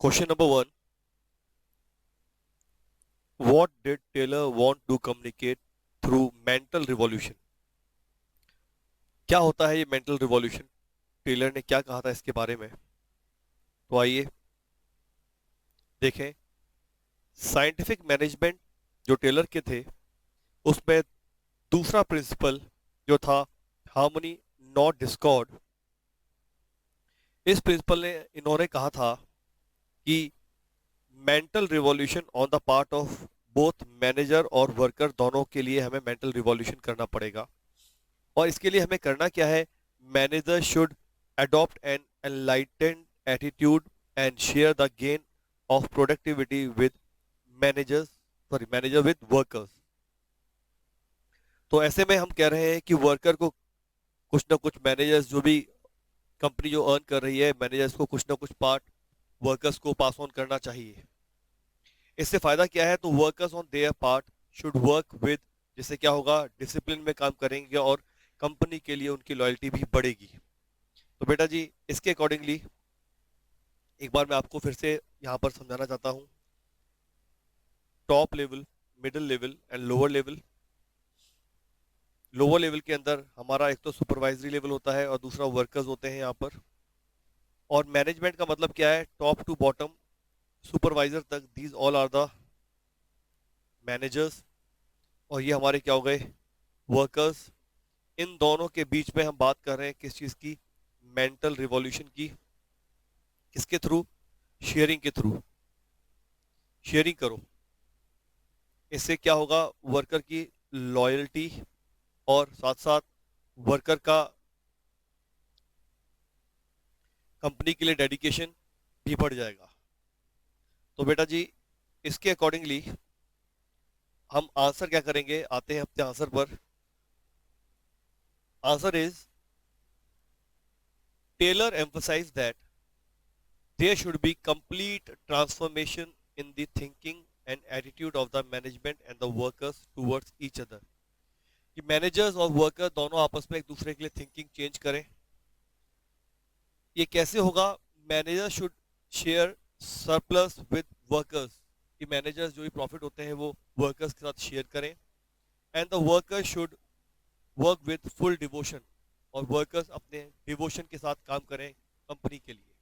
Question number one. What did Taylor want to communicate through mental revolution? क्या होता है ये मेंटल रिवॉल्यूशन? टेलर ने क्या कहा था इसके बारे में? तो आइए देखें। साइंटिफिक मैनेजमेंट जो टेलर के थे, उसमें दूसरा प्रिंसिपल जो था हार्मनी नॉट डिस्कॉर्ड, इस प्रिंसिपल ने इन्होंने कहा था कि mental revolution on the part of both manager और वर्कर, दोनों के लिए हमें मेंटल रिवॉल्यूशन करना पड़ेगा। और इसके लिए हमें करना क्या है? Manager should adopt an enlightened attitude and share the gain of productivity with manager with workers. तो ऐसे में हम कह रहे हैं कि वर्कर को कुछ ना कुछ, मैनेजर्स जो भी कंपनी जो अर्न कर रही है, मैनेजर्स को कुछ ना कुछ पार्ट वर्कर्स को पास ऑन करना चाहिए। इससे फायदा क्या है? तो workers on their part should work with, जिससे क्या होगा? डिसिप्लिन में काम करेंगे और कंपनी के लिए उनकी लॉयल्टी भी बढ़ेगी। तो बेटा जी, इसके अकॉर्डिंगली एक बार मैं आपको फिर से यहाँ पर समझाना चाहता हूँ। Top level, middle level and lower level. Lower level के अंदर हमारा एक तो सुपरवाइजरी लेवल होता है और दूसरा वर्कर्स होते हैं यहाँ पर। और मैनेजमेंट का मतलब क्या है? टॉप टू बॉटम, सुपरवाइजर तक, these all are the managers, और ये हमारे क्या हो गए? वर्कर्स। इन दोनों के बीच में हम बात कर रहे हैं किस चीज की? मेंटल रिवॉल्यूशन की। किसके थ्रू? शेयरिंग के थ्रू। शेयरिंग करो, इससे क्या होगा? वर्कर की लॉयल्टी और साथ साथ वर्कर का कंपनी के लिए डेडिकेशन भी बढ़ जाएगा। तो बेटा जी, इसके अकॉर्डिंगली हम आंसर क्या करेंगे? आते हैं अपने आंसर पर। Answer is, Taylor emphasize that there should be complete transformation in the thinking and attitude of the management and the workers towards each other। कि मैनेजर्स और वर्कर दोनों आपस में एक दूसरे के लिए थिंकिंग चेंज करें। ये कैसे होगा? Manager should share surplus with workers, कि मैनेजर्स जो भी प्रॉफिट होते हैं वो वर्कर्स के साथ शेयर करें। And the workers should work with full devotion, और वर्कर्स अपने डिवोशन के साथ काम करें कंपनी के लिए।